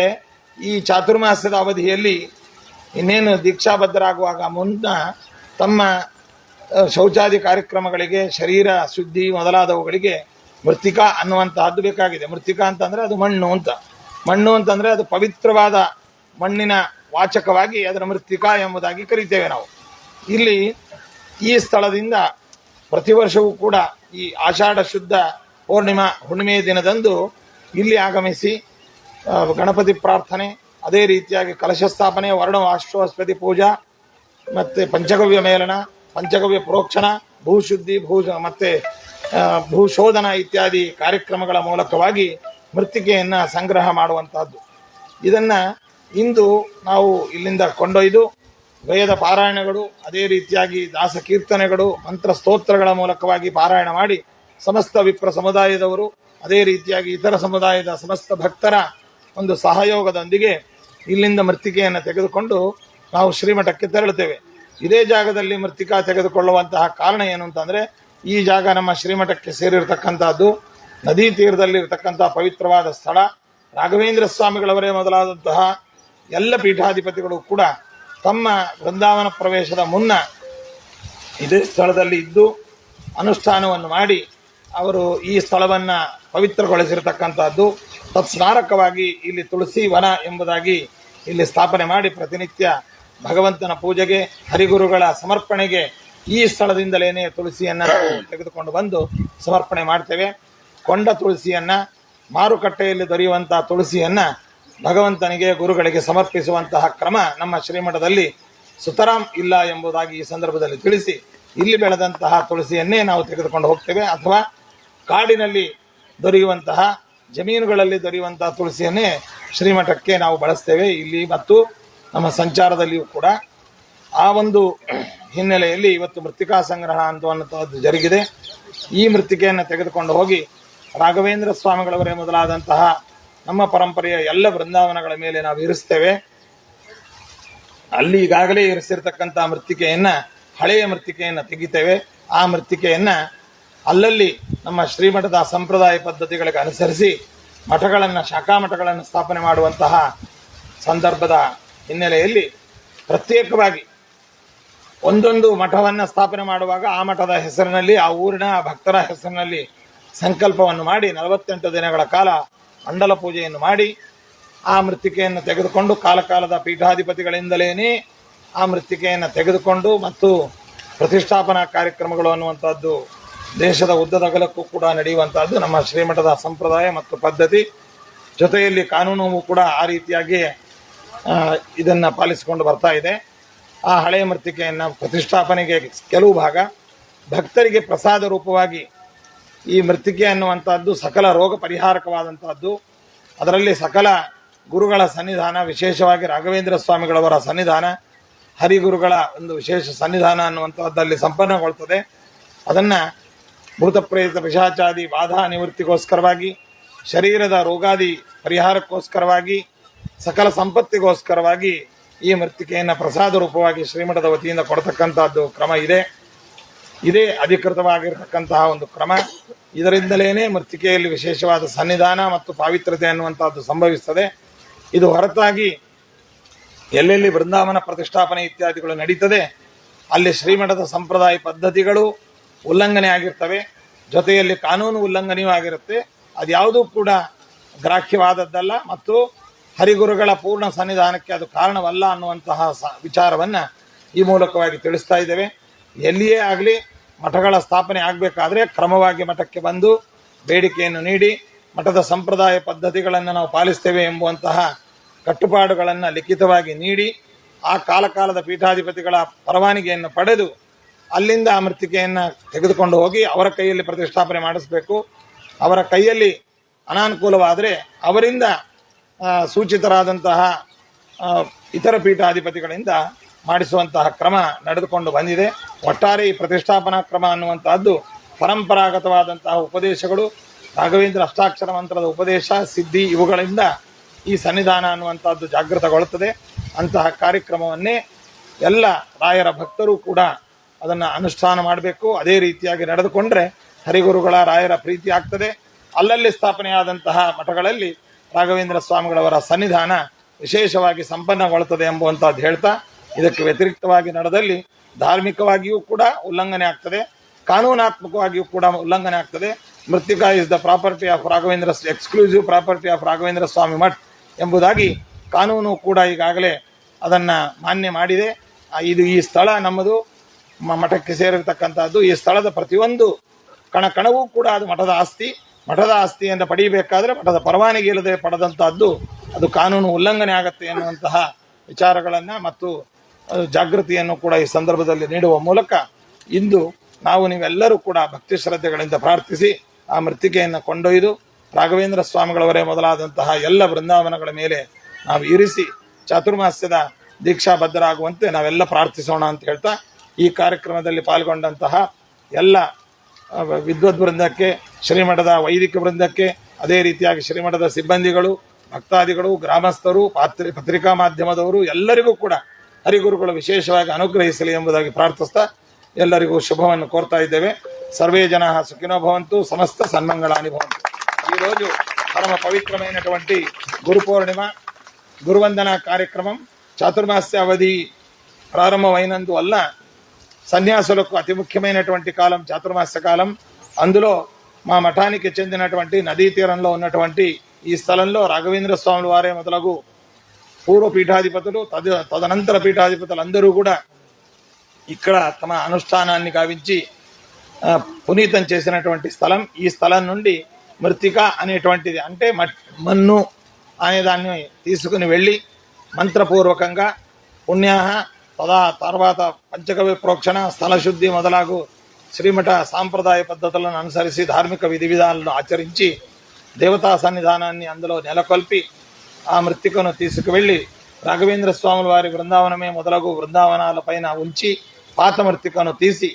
ಈ ಚಾತುರ್ಮಾಸ್ಯದ ಅವಧಿಯಲ್ಲಿ ಇನ್ನೇನು ದೀಕ್ಷಾಬದ್ಧರಾಗುವಾಗ ಮುನ್ನ ತಮ್ಮ ಶೌಚಾದಿ ಕಾರ್ಯಕ್ರಮಗಳಿಗೆ, ಶರೀರ ಶುದ್ಧಿ ಮೊದಲಾದವುಗಳಿಗೆ ಮೃತ್ತಿಕಾ ಅನ್ನುವಂತಹದ್ದು ಬೇಕಾಗಿದೆ. ಮೃತ್ತಿಕಾ ಅಂತಂದರೆ ಅದು ಮಣ್ಣು ಅಂತಂದರೆ ಅದು ಪವಿತ್ರವಾದ ಮಣ್ಣಿನ ವಾಚಕವಾಗಿ ಅದರ ಮೃತ್ತಿಕಾ ಎಂಬುದಾಗಿ ಕರೀತೇವೆ ನಾವು. ಇಲ್ಲಿ ಈ ಸ್ಥಳದಿಂದ ಪ್ರತಿ ವರ್ಷವೂ ಕೂಡ ಈ ಆಷಾಢ ಶುದ್ಧ ಹುಣ್ಣಿಮೆಯ ದಿನದಂದು ಇಲ್ಲಿ ಆಗಮಿಸಿ ಗಣಪತಿ ಪ್ರಾರ್ಥನೆ, ಅದೇ ರೀತಿಯಾಗಿ ಕಲಶ ಸ್ಥಾಪನೆ, ವರ್ಣ ಅಶ್ವಸ್ಪತಿ ಪೂಜಾ ಮತ್ತು ಪಂಚಗವ್ಯ ಮೇಲನ, ಪಂಚಗವ್ಯ ಪ್ರೋಕ್ಷಣ, ಭೂಶುದ್ಧಿ, ಮತ್ತು ಭೂಶೋಧನ ಇತ್ಯಾದಿ ಕಾರ್ಯಕ್ರಮಗಳ ಮೂಲಕವಾಗಿ ಮೃತ್ತಿಕೆಯನ್ನು ಸಂಗ್ರಹ ಮಾಡುವಂತಹದ್ದು. ಇದನ್ನು ಇಂದು ನಾವು ಇಲ್ಲಿಂದ ಕೊಂಡೊಯ್ದು ವೇದ ಪಾರಾಯಣಗಳು, ಅದೇ ರೀತಿಯಾಗಿ ದಾಸ ಕೀರ್ತನೆಗಳು, ಮಂತ್ರ ಸ್ತೋತ್ರಗಳ ಮೂಲಕವಾಗಿ ಪಾರಾಯಣ ಮಾಡಿ ಸಮಸ್ತ ವಿಪ್ರ ಸಮುದಾಯದವರು, ಅದೇ ರೀತಿಯಾಗಿ ಇತರ ಸಮುದಾಯದ ಸಮಸ್ತ ಭಕ್ತರ ಒಂದು ಸಹಯೋಗದೊಂದಿಗೆ ಇಲ್ಲಿಂದ ಮೃತ್ತಿಕೆಯನ್ನು ತೆಗೆದುಕೊಂಡು ನಾವು ಶ್ರೀಮಠಕ್ಕೆ ತೆರಳುತ್ತೇವೆ. ಇದೇ ಜಾಗದಲ್ಲಿ ಮೃತ್ತಿಕಾ ತೆಗೆದುಕೊಳ್ಳುವಂತಹ ಕಾರಣ ಏನು ಅಂತಂದರೆ, ಈ ಜಾಗ ನಮ್ಮ ಶ್ರೀಮಠಕ್ಕೆ ಸೇರಿರ್ತಕ್ಕಂಥದ್ದು ನದಿ ತೀರದಲ್ಲಿರ್ತಕ್ಕಂಥ ಪವಿತ್ರವಾದ ಸ್ಥಳ. ರಾಘವೇಂದ್ರ ಸ್ವಾಮಿಗಳವರೇ ಮೊದಲಾದಂತಹ ಎಲ್ಲ ಪೀಠಾಧಿಪತಿಗಳು ಕೂಡ ತಮ್ಮ ವೃಂದಾವನ ಪ್ರವೇಶದ ಮುನ್ನ ಇದೇ ಸ್ಥಳದಲ್ಲಿ ಇದ್ದು ಅನುಷ್ಠಾನವನ್ನು ಮಾಡಿ ಅವರು ಈ ಸ್ಥಳವನ್ನು ಪವಿತ್ರಗೊಳಿಸಿರತಕ್ಕಂಥದ್ದು. ತತ್ಸ್ಮಾರಕವಾಗಿ ಇಲ್ಲಿ ತುಳಸಿ ವನ ಎಂಬುದಾಗಿ ಇಲ್ಲಿ ಸ್ಥಾಪನೆ ಮಾಡಿ ಪ್ರತಿನಿತ್ಯ ಭಗವಂತನ ಪೂಜೆಗೆ, ಹರಿಗುರುಗಳ ಸಮರ್ಪಣೆಗೆ ಈ ಸ್ಥಳದಿಂದಲೇ ತುಳಸಿಯನ್ನು ತೆಗೆದುಕೊಂಡು ಬಂದು ಸಮರ್ಪಣೆ ಮಾಡ್ತೇವೆ. ಕೊಂಡ ತುಳಸಿಯನ್ನು, ಮಾರುಕಟ್ಟೆಯಲ್ಲಿ ದೊರೆಯುವಂತಹ ತುಳಸಿಯನ್ನು ಭಗವಂತನಿಗೆ, ಗುರುಗಳಿಗೆ ಸಮರ್ಪಿಸುವಂತಹ ಕ್ರಮ ನಮ್ಮ ಶ್ರೀಮಠದಲ್ಲಿ ಸುತರಾಂ ಇಲ್ಲ ಎಂಬುದಾಗಿ ಈ ಸಂದರ್ಭದಲ್ಲಿ ತಿಳಿಸಿ, ಇಲ್ಲಿ ಬೆಳೆದಂತಹ ತುಳಸಿಯನ್ನೇ ನಾವು ತೆಗೆದುಕೊಂಡು ಹೋಗ್ತೇವೆ. ಅಥವಾ ಕಾಡಿನಲ್ಲಿ ದೊರೆಯುವಂತಹ, ಜಮೀನುಗಳಲ್ಲಿ ದೊರೆಯುವಂತಹ ತುಳಸಿಯನ್ನೇ ಶ್ರೀಮಠಕ್ಕೆ ನಾವು ಬಳಸ್ತೇವೆ ಇಲ್ಲಿ ಮತ್ತು ನಮ್ಮ ಸಂಚಾರದಲ್ಲಿಯೂ ಕೂಡ. ಆ ಒಂದು ಹಿನ್ನೆಲೆಯಲ್ಲಿ ಇವತ್ತು ಮೃತ್ತಿಕಾ ಸಂಗ್ರಹ ಅನ್ನುವಂಥದ್ದು ಜರುಗಿದೆ. ಈ ಮೃತ್ತಿಕೆಯನ್ನು ತೆಗೆದುಕೊಂಡು ಹೋಗಿ ರಾಘವೇಂದ್ರ ಸ್ವಾಮಿಗಳವರೇ ಮೊದಲಾದಂತಹ ನಮ್ಮ ಪರಂಪರೆಯ ಎಲ್ಲ ಬೃಂದಾವನಗಳ ಮೇಲೆ ನಾವು ಇರಿಸ್ತೇವೆ. ಅಲ್ಲಿ ಈಗಾಗಲೇ ಇರಿಸಿರ್ತಕ್ಕಂಥ ಮೃತ್ತಿಕೆಯನ್ನ, ಹಳೆಯ ಮೃತ್ತಿಕೆಯನ್ನ ತೆಗಿತೇವೆ. ಆ ಮೃತ್ತಿಕೆಯನ್ನ ಅಲ್ಲಲ್ಲಿ ನಮ್ಮ ಶ್ರೀಮಠದ ಸಂಪ್ರದಾಯ ಪದ್ಧತಿಗಳಿಗೆ ಅನುಸರಿಸಿ ಮಠಗಳನ್ನು, ಶಾಖಾ ಮಠಗಳನ್ನು ಸ್ಥಾಪನೆ ಮಾಡುವಂತಹ ಸಂದರ್ಭದ ಹಿನ್ನೆಲೆಯಲ್ಲಿ ಪ್ರತ್ಯೇಕವಾಗಿ ಒಂದೊಂದು ಮಠವನ್ನು ಸ್ಥಾಪನೆ ಮಾಡುವಾಗ ಆ ಮಠದ ಹೆಸರಿನಲ್ಲಿ, ಆ ಊರಿನ ಭಕ್ತರ ಹೆಸರಿನಲ್ಲಿ ಸಂಕಲ್ಪವನ್ನು ಮಾಡಿ 48 ದಿನಗಳ ಕಾಲ ಮಂಡಲ ಪೂಜೆಯನ್ನು ಮಾಡಿ ಆ ಮೃತ್ತಿಕೆಯನ್ನು ತೆಗೆದುಕೊಂಡು ಕಾಲಕಾಲದ ಪೀಠಾಧಿಪತಿಗಳಿಂದಲೇನೆ ಆ ಮೃತ್ತಿಕೆಯನ್ನು ತೆಗೆದುಕೊಂಡು ಮತ್ತು ಪ್ರತಿಷ್ಠಾಪನಾ ಕಾರ್ಯಕ್ರಮಗಳು ಅನ್ನುವಂಥದ್ದು ದೇಶದ ಉದ್ದದಗಲಕ್ಕೂ ಕೂಡ ನಡೆಯುವಂತಹದ್ದು ನಮ್ಮ ಶ್ರೀಮಠದ ಸಂಪ್ರದಾಯ ಮತ್ತು ಪದ್ಧತಿ. ಜೊತೆಯಲ್ಲಿ ಕಾನೂನು ಕೂಡ ಆ ರೀತಿಯಾಗಿ ಇದನ್ನು ಪಾಲಿಸಿಕೊಂಡು ಬರ್ತಾ ಇದೆ. ಆ ಹಳೆಯ ಮೃತ್ತಿಕೆಯನ್ನು ಪ್ರತಿಷ್ಠಾಪನೆಗೆ ಕೆಲವು ಭಾಗ, ಭಕ್ತರಿಗೆ ಪ್ರಸಾದ ರೂಪವಾಗಿ ಈ ಮೃತ್ತಿಕೆ ಅನ್ನುವಂಥದ್ದು ಸಕಲ ರೋಗ ಪರಿಹಾರಕವಾದಂತಹದ್ದು. ಅದರಲ್ಲಿ ಸಕಲ ಗುರುಗಳ ಸನ್ನಿಧಾನ, ವಿಶೇಷವಾಗಿ ರಾಘವೇಂದ್ರ ಸ್ವಾಮಿಗಳವರ ಸನ್ನಿಧಾನ, ಹರಿಗುರುಗಳ ಒಂದು ವಿಶೇಷ ಸನ್ನಿಧಾನ ಅನ್ನುವಂಥದ್ದಲ್ಲಿ ಸಂಪನ್ನಗೊಳ್ತದೆ. ಅದನ್ನು ಭೂತ ಪ್ರೇತ ಪಿಶಾಚಾದಿ ಬಾಧಾ ನಿವೃತ್ತಿಗೋಸ್ಕರವಾಗಿ, ಶರೀರದ ರೋಗಾದಿ ಪರಿಹಾರಕ್ಕೋಸ್ಕರವಾಗಿ, ಸಕಲ ಸಂಪತ್ತಿಗೋಸ್ಕರವಾಗಿ ಈ ಮೃತ್ತಿಕೆಯನ್ನು ಪ್ರಸಾದ ರೂಪವಾಗಿ ಶ್ರೀಮಠದ ವತಿಯಿಂದ ಕೊಡತಕ್ಕಂಥದ್ದು ಕ್ರಮ ಇದೆ. ಇದೇ ಅಧಿಕೃತವಾಗಿರತಕ್ಕಂತಹ ಒಂದು ಕ್ರಮ. ಇದರಿಂದಲೇ ಮೃತ್ತಿಕೆಯಲ್ಲಿ ವಿಶೇಷವಾದ ಸನ್ನಿಧಾನ ಮತ್ತು ಪಾವಿತ್ರತೆ ಅನ್ನುವಂಥದ್ದು ಸಂಭವಿಸ್ತದೆ. ಇದು ಹೊರತಾಗಿ ಎಲ್ಲೆಲ್ಲಿ ಬೃಂದಾವನ ಪ್ರತಿಷ್ಠಾಪನೆ ಇತ್ಯಾದಿಗಳು ನಡೀತದೆ ಅಲ್ಲಿ ಶ್ರೀಮಠದ ಸಂಪ್ರದಾಯ ಪದ್ಧತಿಗಳು ಉಲ್ಲಂಘನೆ ಆಗಿರ್ತವೆ, ಜೊತೆಯಲ್ಲಿ ಕಾನೂನು ಉಲ್ಲಂಘನೆಯೂ ಆಗಿರುತ್ತೆ. ಅದ್ಯಾವುದೂ ಕೂಡ ಗ್ರಾಹ್ಯವಾದದ್ದಲ್ಲ ಮತ್ತು ಹರಿಗುರುಗಳ ಪೂರ್ಣ ಸನ್ನಿಧಾನಕ್ಕೆ ಅದು ಕಾರಣವಲ್ಲ ಅನ್ನುವಂತಹ ವಿಚಾರವನ್ನು ಈ ಮೂಲಕವಾಗಿ ತಿಳಿಸ್ತಾ ಇದ್ದೇವೆ. ಎಲ್ಲಿಯೇ ಆಗಲಿ ಮಠಗಳ ಸ್ಥಾಪನೆ ಆಗಬೇಕಾದ್ರೆ ಕ್ರಮವಾಗಿ ಮಠಕ್ಕೆ ಬಂದು ಬೇಡಿಕೆಯನ್ನು ನೀಡಿ ಮಠದ ಸಂಪ್ರದಾಯ ಪದ್ಧತಿಗಳನ್ನು ನಾವು ಪಾಲಿಸ್ತೇವೆ ಎಂಬುವಂತಹ ಕಟ್ಟುಪಾಡುಗಳನ್ನು ಲಿಖಿತವಾಗಿ ನೀಡಿ ಆ ಕಾಲಕಾಲದ ಪೀಠಾಧಿಪತಿಗಳ ಪರವಾನಗಿಯನ್ನು ಪಡೆದು ಅಲ್ಲಿಂದ ಆ ಮೃತ್ತಿಕೆಯನ್ನು ತೆಗೆದುಕೊಂಡು ಹೋಗಿ ಅವರ ಕೈಯಲ್ಲಿ ಪ್ರತಿಷ್ಠಾಪನೆ ಮಾಡಿಸಬೇಕು. ಅವರ ಕೈಯಲ್ಲಿ ಅನಾನುಕೂಲವಾದರೆ ಅವರಿಂದ ಸೂಚಿತರಾದಂತಹ ಇತರ ಪೀಠಾಧಿಪತಿಗಳಿಂದ ಮಾಡಿಸುವಂತಹ ಕ್ರಮ ನಡೆದುಕೊಂಡು ಬಂದಿದೆ. ಒಟ್ಟಾರೆ ಈ ಪ್ರತಿಷ್ಠಾಪನಾ ಕ್ರಮ ಅನ್ನುವಂತಹದ್ದು ಪರಂಪರಾಗತವಾದಂತಹ ಉಪದೇಶಗಳು, ರಾಘವೇಂದ್ರ ಅಷ್ಟಾಕ್ಷರ ಮಂತ್ರದ ಉಪದೇಶ, ಸಿದ್ಧಿ ಇವುಗಳಿಂದ ಈ ಸನ್ನಿಧಾನ ಅನ್ನುವಂಥದ್ದು ಜಾಗೃತಗೊಳ್ಳುತ್ತದೆ. ಅಂತಹ ಕಾರ್ಯಕ್ರಮವನ್ನೇ ಎಲ್ಲ ರಾಯರ ಭಕ್ತರು ಕೂಡ ಅದನ್ನು ಅನುಷ್ಠಾನ ಮಾಡಬೇಕು. ಅದೇ ರೀತಿಯಾಗಿ ನಡೆದುಕೊಂಡ್ರೆ ಹರಿಗುರುಗಳ ರಾಯರ ಪ್ರೀತಿ ಆಗ್ತದೆ. ಅಲ್ಲಲ್ಲಿ ಸ್ಥಾಪನೆಯಾದಂತಹ ಮಠಗಳಲ್ಲಿ ರಾಘವೇಂದ್ರ ಸ್ವಾಮಿಗಳವರ ಸನ್ನಿಧಾನ ವಿಶೇಷವಾಗಿ ಸಂಪನ್ನಗೊಳ್ಳುತ್ತದೆ ಎಂಬುವಂಥದ್ದು ಹೇಳ್ತಾ, ಇದಕ್ಕೆ ವ್ಯತಿರಿಕ್ತವಾಗಿ ನಡೆದಲ್ಲಿ ಧಾರ್ಮಿಕವಾಗಿಯೂ ಕೂಡ ಉಲ್ಲಂಘನೆ ಆಗ್ತದೆ, ಕಾನೂನಾತ್ಮಕವಾಗಿಯೂ ಕೂಡ ಉಲ್ಲಂಘನೆ ಆಗ್ತದೆ. Mrittika is the property of Raghavendra, exclusive property of Raghavendra Swami Math ಎಂಬುದಾಗಿ ಕಾನೂನು ಕೂಡ ಈಗಾಗಲೇ ಅದನ್ನು ಮಾನ್ಯ ಮಾಡಿದೆ. ಇದು ಈ ಸ್ಥಳ ನಮ್ಮದು, ಮಠಕ್ಕೆ ಸೇರಿರ್ತಕ್ಕಂಥದ್ದು. ಈ ಸ್ಥಳದ ಪ್ರತಿಯೊಂದು ಕಣಕಣವೂ ಕೂಡ ಅದು ಮಠದ ಆಸ್ತಿ. ಮಠದ ಆಸ್ತಿಯನ್ನು ಪಡೆಯಬೇಕಾದ್ರೆ ಮಠದ ಪರವಾನಗಿ ಇಲ್ಲದೆ ಪಡೆದಂತಹದ್ದು ಅದು ಕಾನೂನು ಉಲ್ಲಂಘನೆ ಆಗತ್ತೆ ಎನ್ನುವಂತಹ ವಿಚಾರಗಳನ್ನು ಮತ್ತು ಜಾಗೃತಿಯನ್ನು ಕೂಡ ಈ ಸಂದರ್ಭದಲ್ಲಿ ನೀಡುವ ಮೂಲಕ ಇಂದು ನಾವು ನೀವೆಲ್ಲರೂ ಕೂಡ ಭಕ್ತಿ ಶ್ರದ್ಧೆಗಳಿಂದ ಪ್ರಾರ್ಥಿಸಿ ಆ ಮೃತ್ತಿಕೆಯನ್ನು ಕೊಂಡೊಯ್ದು ರಾಘವೇಂದ್ರ ಸ್ವಾಮಿಗಳವರೇ ಮೊದಲಾದಂತಹ ಎಲ್ಲ ಬೃಂದಾವನಗಳ ಮೇಲೆ ನಾವು ಇರಿಸಿ ಚಾತುರ್ಮಾಸ್ಯದ ದೀಕ್ಷಾಬದ್ಧರಾಗುವಂತೆ ನಾವೆಲ್ಲ ಪ್ರಾರ್ಥಿಸೋಣ ಅಂತ ಹೇಳ್ತಾ, ಈ ಕಾರ್ಯಕ್ರಮದಲ್ಲಿ ಪಾಲ್ಗೊಂಡಂತಹ ಎಲ್ಲ ವಿದ್ವದ್ ವೃಂದಕ್ಕೆ, ಶ್ರೀಮಠದ ವೈದಿಕ ವೃಂದಕ್ಕೆ, ಅದೇ ರೀತಿಯಾಗಿ ಶ್ರೀಮಠದ ಸಿಬ್ಬಂದಿಗಳು, ಭಕ್ತಾದಿಗಳು, ಗ್ರಾಮಸ್ಥರು, ಪತ್ರಿಕಾ ಮಾಧ್ಯಮದವರು ಎಲ್ಲರಿಗೂ ಕೂಡ ಹರಿಗುರುಗಳು ವಿಶೇಷವಾಗಿ ಅನುಗ್ರಹಿಸಲಿ ಎಂಬುದಾಗಿ ಪ್ರಾರ್ಥಿಸ್ತಾ ಎಲ್ಲರಿಗೂ ಶುಭವನ್ನು ಕೋರ್ತಾ ಇದ್ದೇವೆ. ಸರ್ವೇ ಜನ ಸುಖಿನೋ ಭವಂತು, ಸಮಸ್ತ ಸನ್ಮಂಗಳಾನಿ ಭವಂತು. ఈరోజు పరమ పవిత్రమైనటువంటి గురు పౌర్ణిమ, గురువందన కార్యక్రమం చాతుర్మాస్య అవధి ప్రారంభమైనందువల్ల సన్యాసులకు అతి ముఖ్యమైనటువంటి కాలం చాతుర్మాస్య కాలం. అందులో మా మఠానికి చెందినటువంటి నదీ తీరంలో ఉన్నటువంటి ఈ స్థలంలో రాఘవేంద్ర స్వాముల వారే మొదలగు పూర్వ పీఠాధిపతులు, తదనంతర పీఠాధిపతులందరూ కూడా ఇక్కడ తమ అనుష్ఠానాన్ని గావించి పునీతం చేసినటువంటి స్థలం. ఈ స్థలం నుండి మృత్తిక అనేటువంటిది అంటే మన్ను అనే దాన్ని తీసుకుని వెళ్ళి మంత్రపూర్వకంగా పుణ్యాహ తర్వాత పంచగవ్య ప్రోక్షణ, స్థలశుద్ధి మొదలగు శ్రీమఠ సాంప్రదాయ పద్ధతులను అనుసరించి ధార్మిక విధి విధానాలను ఆచరించి దేవతా సన్నిధానాన్ని అందులో నెలకొల్పి ఆ మృత్తికను తీసుకువెళ్ళి రాఘవేంద్ర స్వాముల వారి బృందావనమే మొదలగు బృందావనాలపైన ఉంచి పాత మృతికను తీసి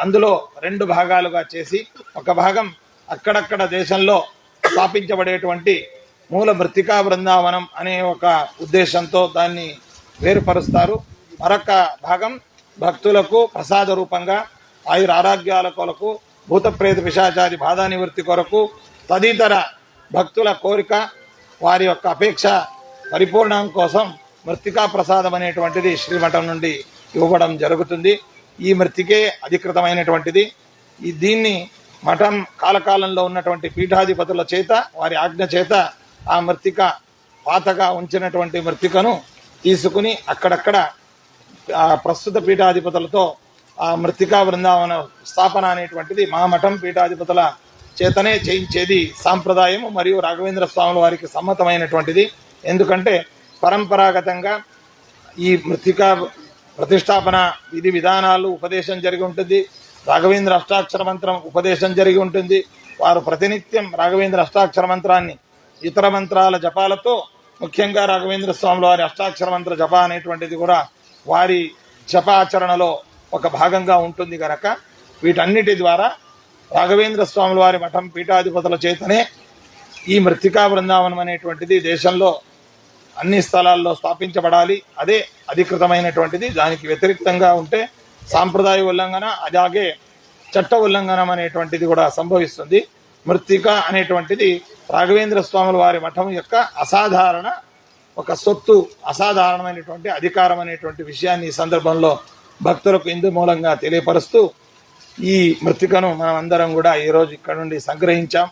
అందులో 2 భాగాలుగా చేసి ఒక భాగం అక్కడక్కడ దేశంలో స్థాపించబడేటువంటి మూల మృతికా బృందావనం అనే ఒక ఉద్దేశంతో దాన్ని వేరుపరుస్తారు. మరొక భాగం భక్తులకు ప్రసాద రూపంగా ఆయుర ఆరోగ్యాల కొరకు, భూత ప్రేత పిశాచాది బాధా నివృత్తి కొరకు, తదితర భక్తుల కోరిక వారి యొక్క అపేక్ష పరిపూర్ణం కోసం మృతికా ప్రసాదం అనేటువంటిది శ్రీమఠం నుండి ఇవ్వడం జరుగుతుంది. ఈ మృతికే అధికృతమైనటువంటిది. దీన్ని మఠం కాలకాలంలో ఉన్నటువంటి పీఠాధిపతుల చేత వారి ఆజ్ఞ చేత ఆ మృతిక పాతగా ఉంచినటువంటి మృతికను తీసుకుని అక్కడక్కడ ప్రస్తుత పీఠాధిపతులతో ఆ మృతికా బృందావన స్థాపన అనేటువంటిది మా మఠం పీఠాధిపతుల చేతనే చేయించేది సాంప్రదాయము మరియు రాఘవేంద్ర స్వాముల వారికి సమ్మతమైనటువంటిది. ఎందుకంటే పరంపరాగతంగా ఈ మృతికా ప్రతిష్టాపన విధి విధానాలు ఉపదేశం జరిగి ఉంటుంది. రాఘవేంద్ర అష్టాక్షర మంత్రం ఉపదేశం జరిగి ఉంటుంది. వారు ప్రతినిత్యం రాఘవేంద్ర అష్టాక్షర మంత్రాన్ని ఇతర మంత్రాల జపాలతో, ముఖ్యంగా రాఘవేంద్ర స్వాముల వారి అష్టాక్షర మంత్ర జప అనేటువంటిది కూడా వారి జపాచరణలో ఒక భాగంగా ఉంటుంది గనక వీటన్నిటి ద్వారా రాఘవేంద్ర స్వాముల వారి మఠం పీఠాధిపతుల చేతనే ఈ మృతికా బృందావనం అనేటువంటిది దేశంలో అన్ని స్థలాల్లో స్థాపించబడాలి. అదే అధికృతమైనటువంటిది. దానికి వ్యతిరేక్తంగా ఉంటే సాంప్రదాయ ఉల్లంఘన, అలాగే చట్ట ఉల్లంఘనం అనేటువంటిది కూడా సంభవిస్తుంది. మృతిక అనేటువంటిది రాఘవేంద్ర స్వాముల వారి మఠం యొక్క అసాధారణ ఒక సొత్తు, అసాధారణమైనటువంటి అధికారం అనేటువంటి విషయాన్ని ఈ సందర్భంలో భక్తులకు ఇందు మూలంగా తెలియపరుస్తూ ఈ మృతికను మనం అందరం కూడా ఈరోజు ఇక్కడ నుండి సంగ్రహించాం.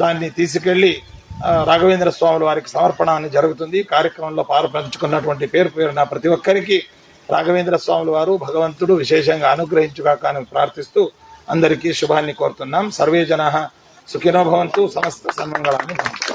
దాన్ని తీసుకెళ్లి రాఘవేంద్ర స్వాముల వారికి సమర్పణ జరుగుతుంది. కార్యక్రమంలో పాల్పంచుకున్నటువంటి పేరున ప్రతి ఒక్కరికి రాఘవేంద్ర స్వాముల వారు భగవంతుడు విశేషంగా అనుగ్రహించుగాక అని ప్రార్థిస్తూ అందరికీ శుభాన్ని కోరుతున్నాం. సర్వే జనాః సుఖినో భవంతు. సమస్త సన్మంగళాన్ని భవంతు.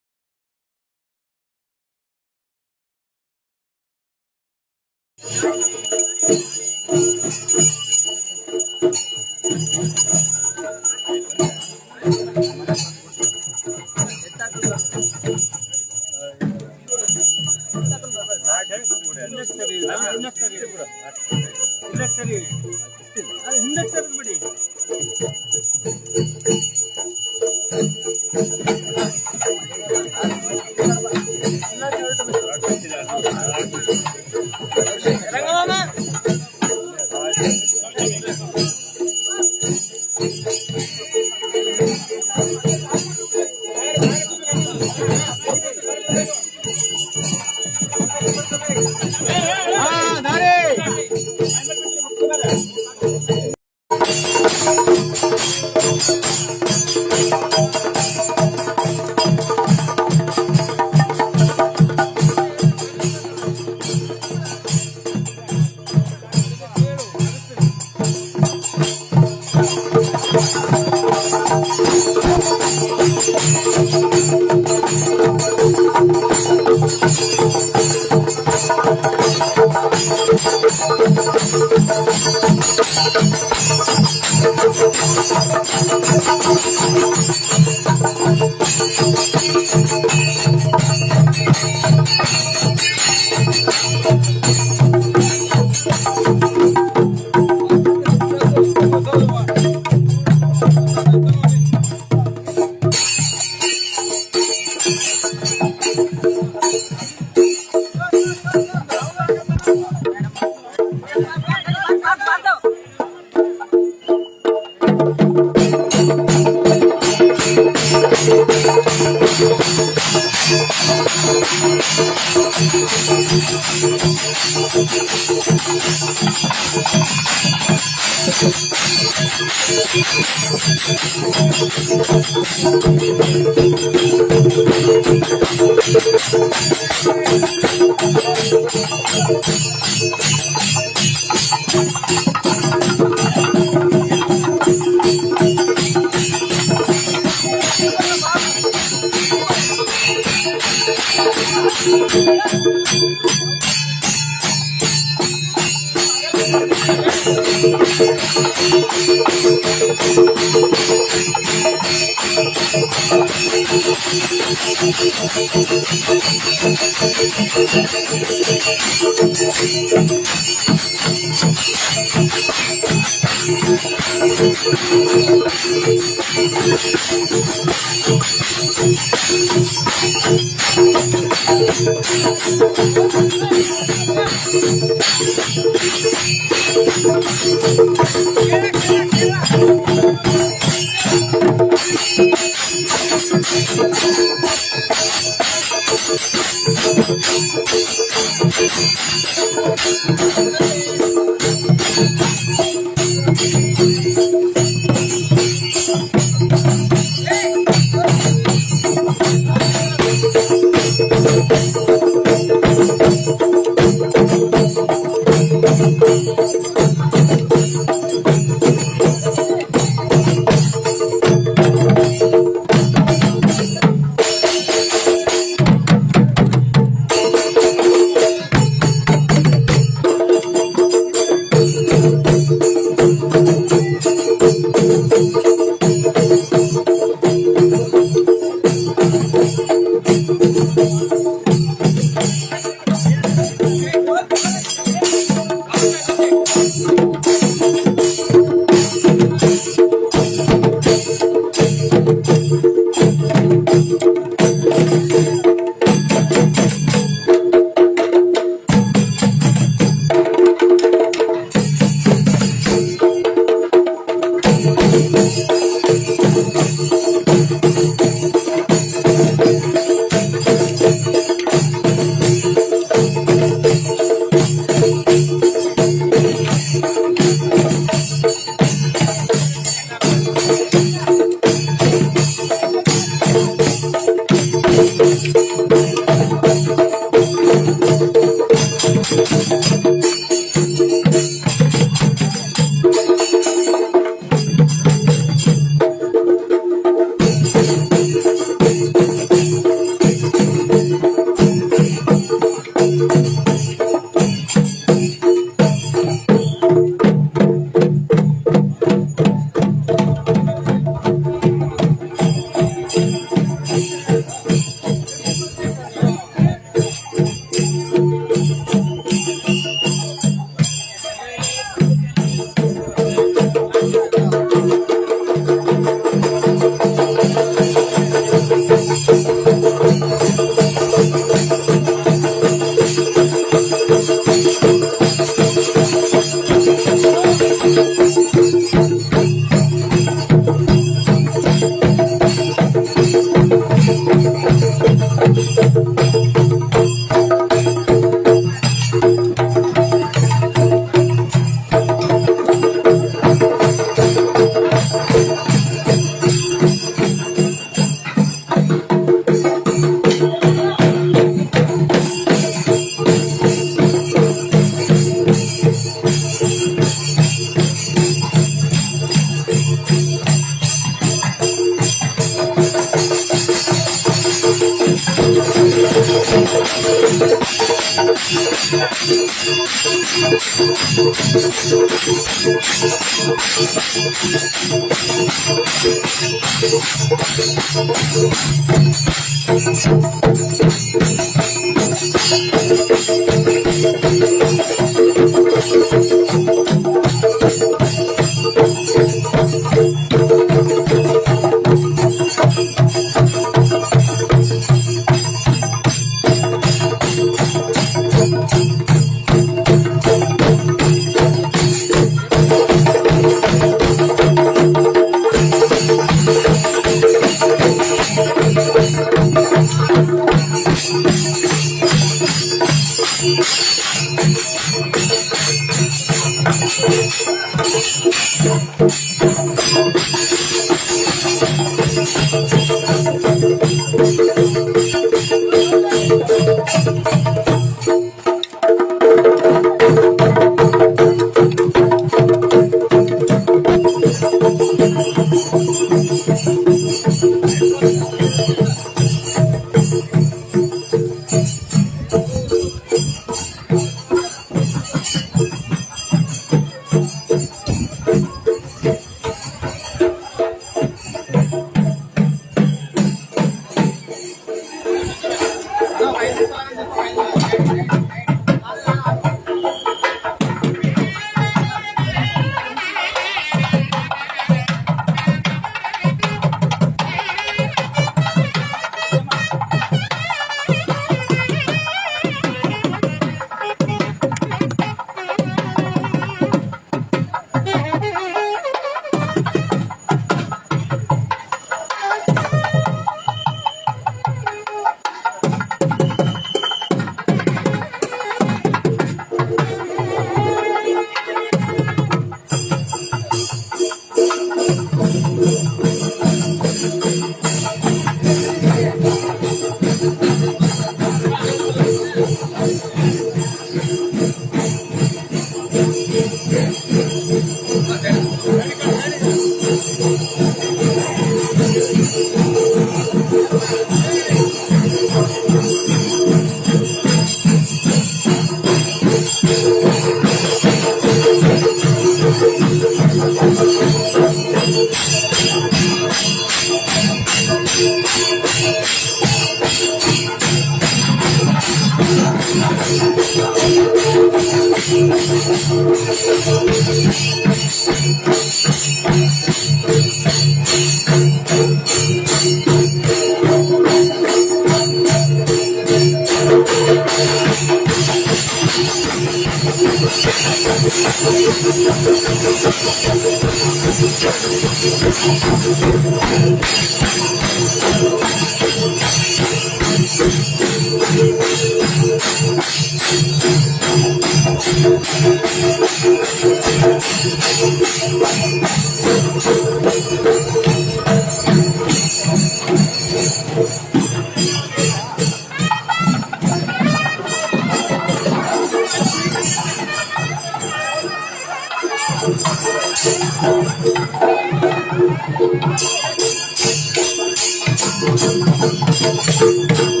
Thank you.